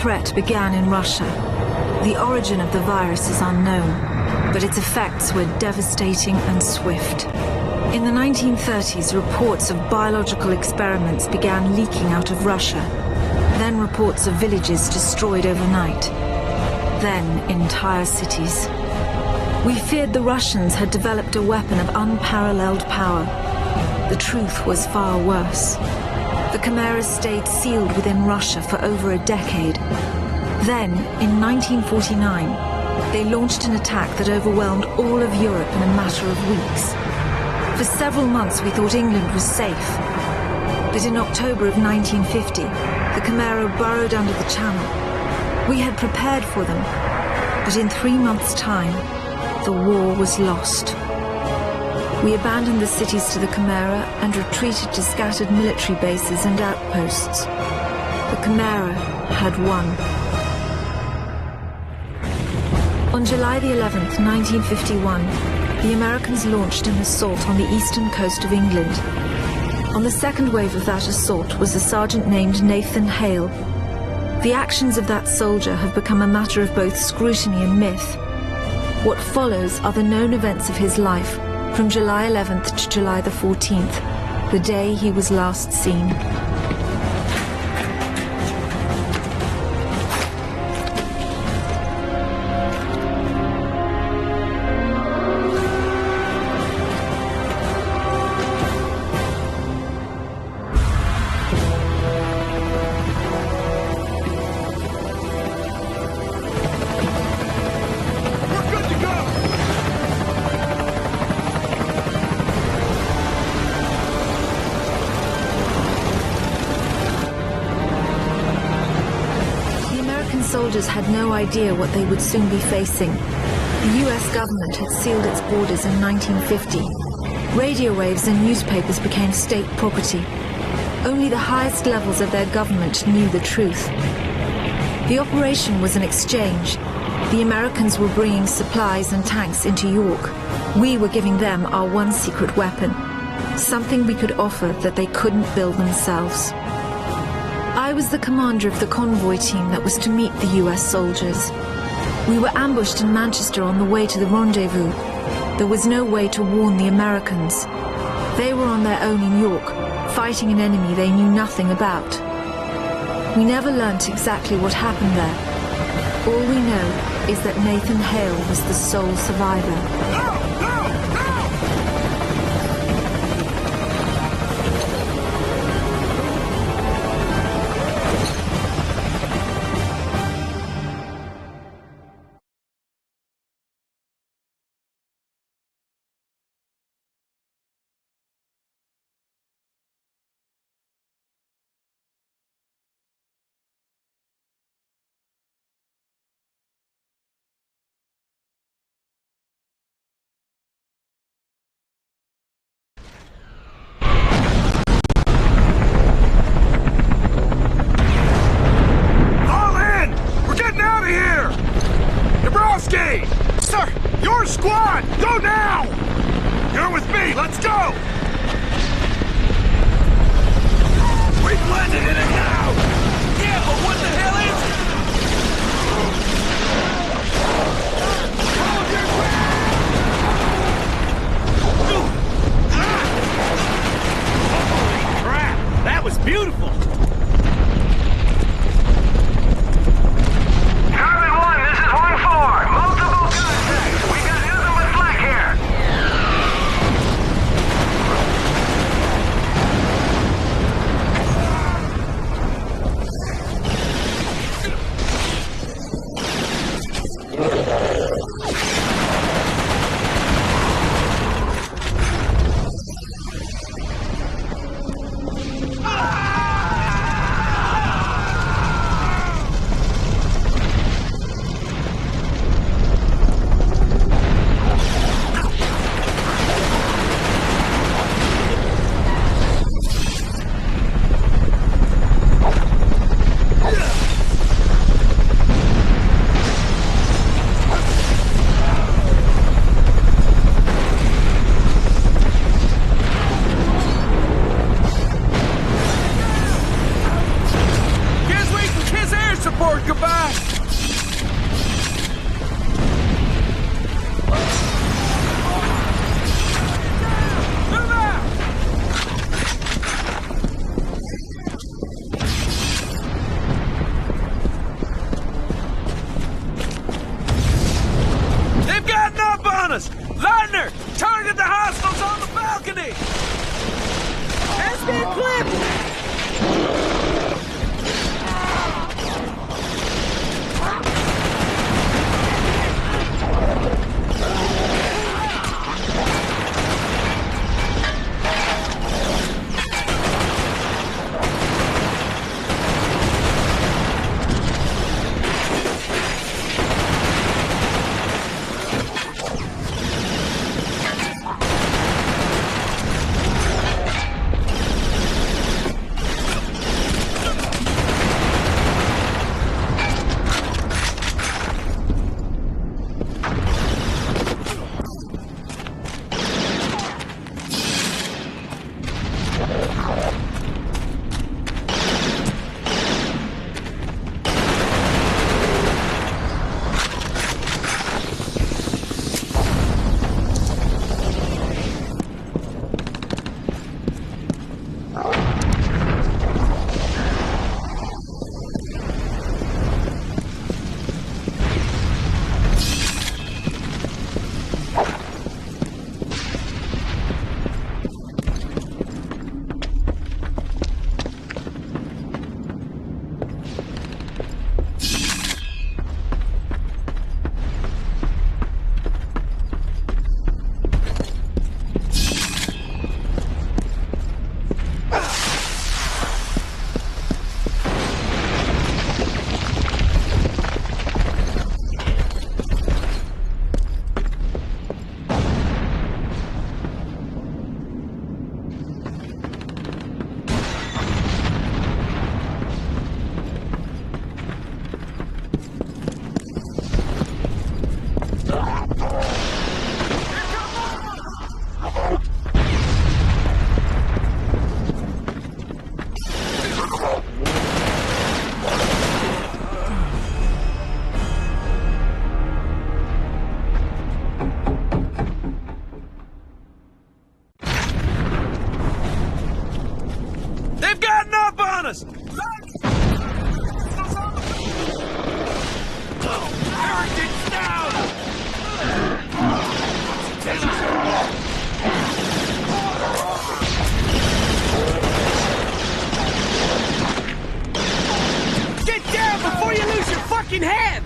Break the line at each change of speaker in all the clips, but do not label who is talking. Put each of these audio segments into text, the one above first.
threat began in Russia. The origin of the virus is unknown, but its effects were devastating and swift. In the 1930s, reports of biological experiments began leaking out of Russia. Then reports of villages destroyed overnight. Then entire cities. We feared the Russians had developed a weapon of unparalleled power. The truth was far worse. The chimeras stayed sealed within Russia for over a decade. Then, in 1949, they launched an attack that overwhelmed all of Europe in a matter of weeks. For several months we thought England was safe. But in October of 1950, the Chimera burrowed under the Channel. We had prepared for them, but in 3 months' time, the war was lost. We abandoned the cities to the Chimera and retreated to scattered military bases and outposts. The Chimera had won. On July the 11th, 1951, the Americans launched an assault on the eastern coast of England. On the second wave of that assault was a sergeant named Nathan Hale. The actions of that soldier have become a matter of both scrutiny and myth. What follows are the known events of his life from July 11th to July the 14th, the day he was last seen. Soldiers had no idea what they would soon be facing. The US government had sealed its borders in 1950. Radio waves and newspapers became state property. Only the highest levels of their government knew the truth. The operation was an exchange. The Americans were bringing supplies and tanks into York. We were giving them our one secret weapon, something we could offer that they couldn't build themselves. I was the commander of the convoy team that was to meet the US soldiers. We were ambushed in Manchester on the way to the rendezvous. There was no way to warn the Americans. They were on their own in York, fighting an enemy they knew nothing about. We never learnt exactly what happened there. All we know is that Nathan Hale was the sole survivor.
Sir, your squad! Go now! You're with me, let's go! We blended in it now! Yeah, but what the hell is it? Hold your ground! Holy crap! That was beautiful!
me a clip!
us! Everything's down! Get down before you lose your fucking head!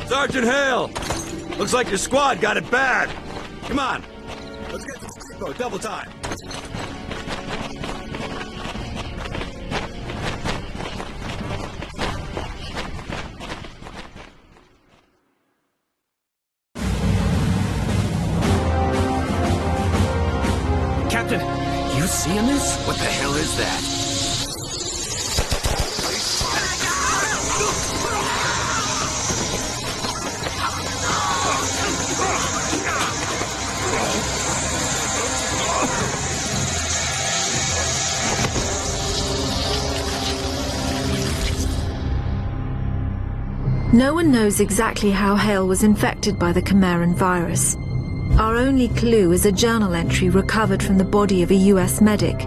Sergeant Hale! Looks like your squad got it bad. Come on. Let's get this depot double time.
Captain, you seeing this?
What the hell is that?
No one knows exactly how Hale was infected by the Chimeran virus. Our only clue is a journal entry recovered from the body of a US medic.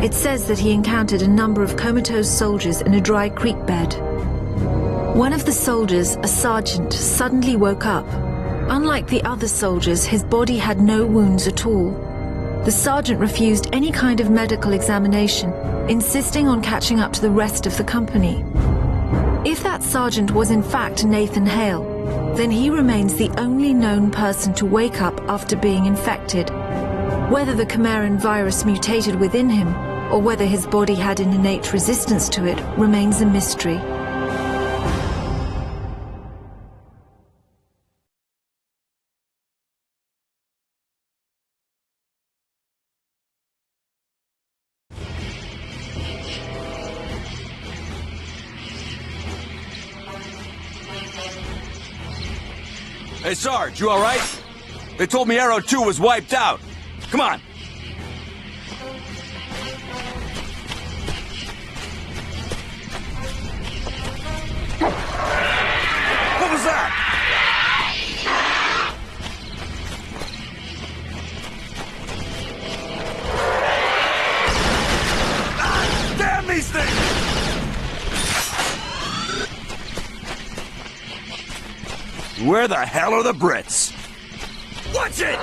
It says that he encountered a number of comatose soldiers in a dry creek bed. One of the soldiers, a sergeant, suddenly woke up. Unlike the other soldiers, his body had no wounds at all. The sergeant refused any kind of medical examination, insisting on catching up to the rest of the company. If that sergeant was in fact Nathan Hale, then he remains the only known person to wake up after being infected. Whether the Chimeran virus mutated within him, or whether his body had an innate resistance to it, remains a mystery.
Hey, Sarge, you alright? They told me Arrow 2 was wiped out. Come on. What was that? Ah, damn these things! Where the hell are the Brits? Watch it!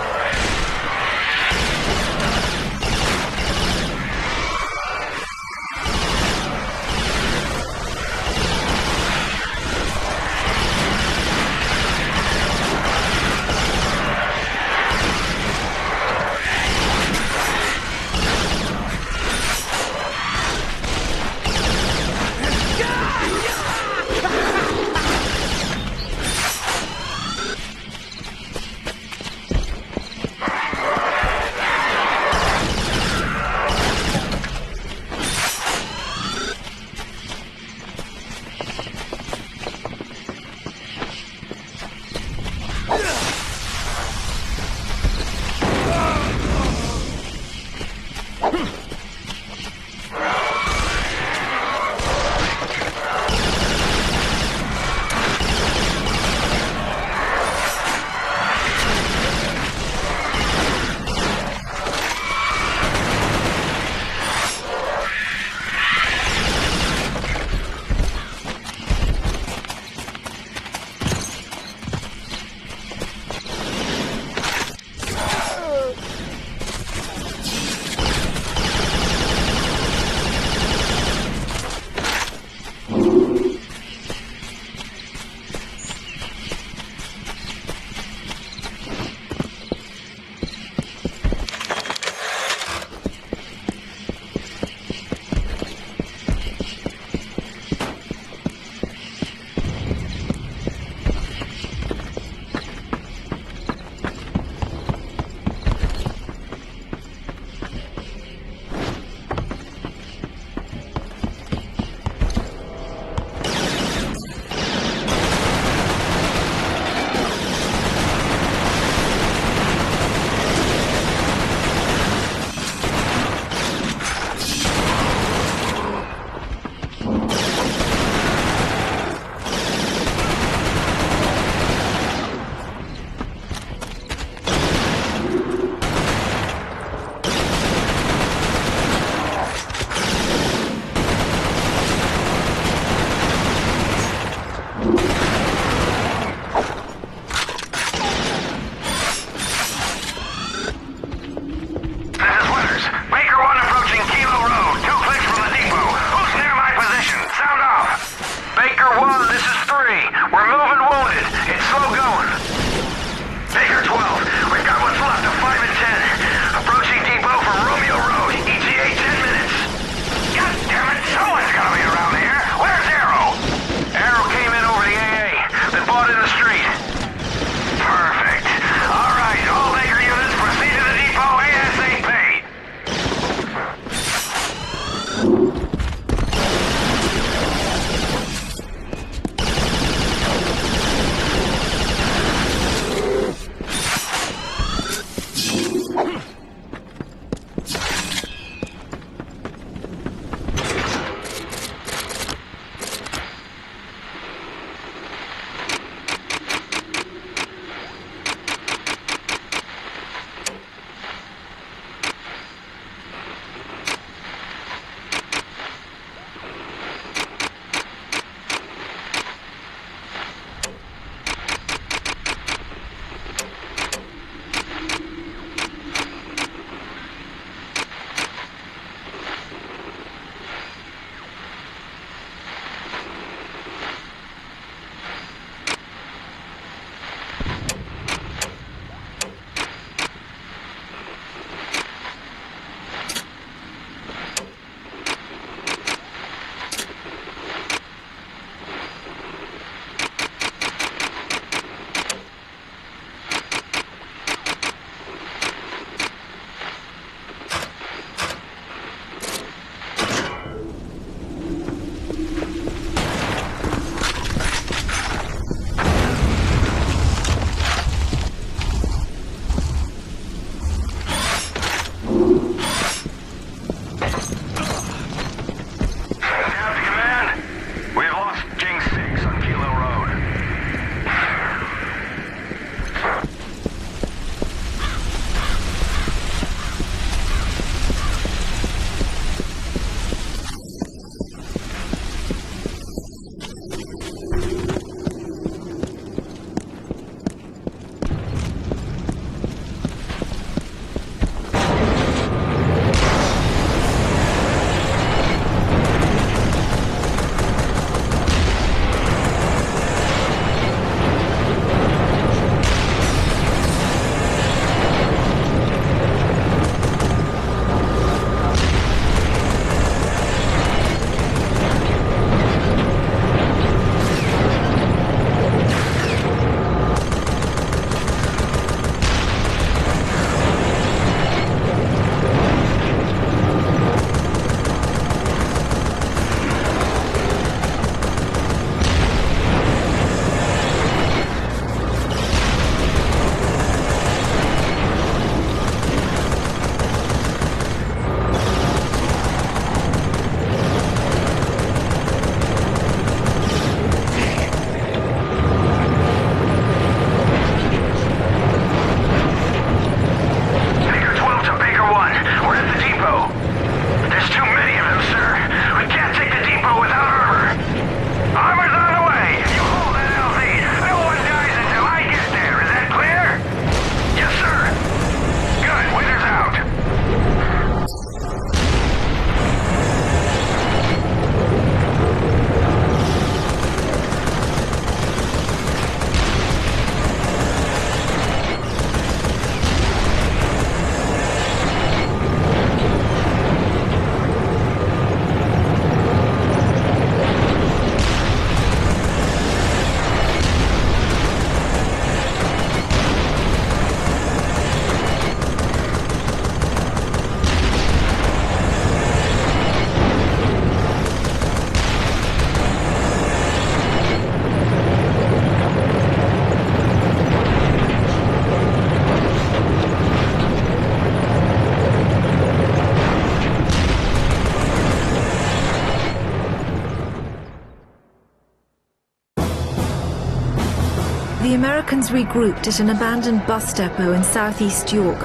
The Americans regrouped at an abandoned bus depot in southeast York.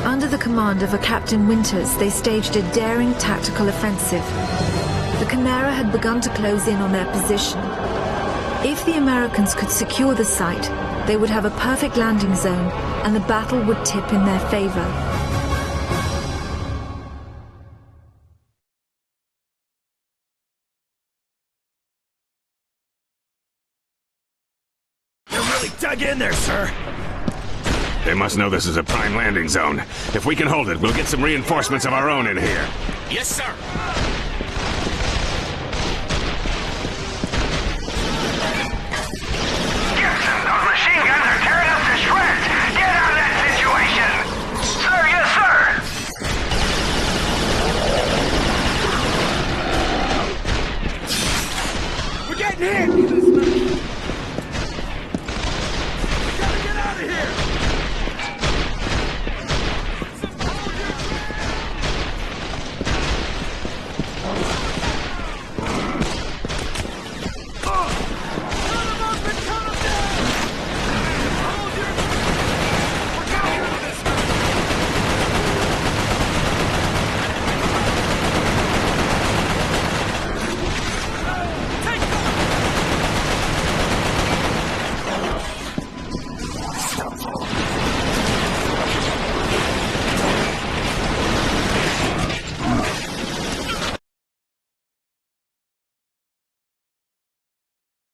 Under the command of a Captain Winters, they staged a daring tactical offensive. The Chimera had begun to close in on their position. If the Americans could secure the site, they would have a perfect landing zone, and the battle would tip in their favor.
You're really dug in there, sir.
They must know this is a prime landing zone. If we can hold it, we'll get some reinforcements of our own in here.
Yes, sir.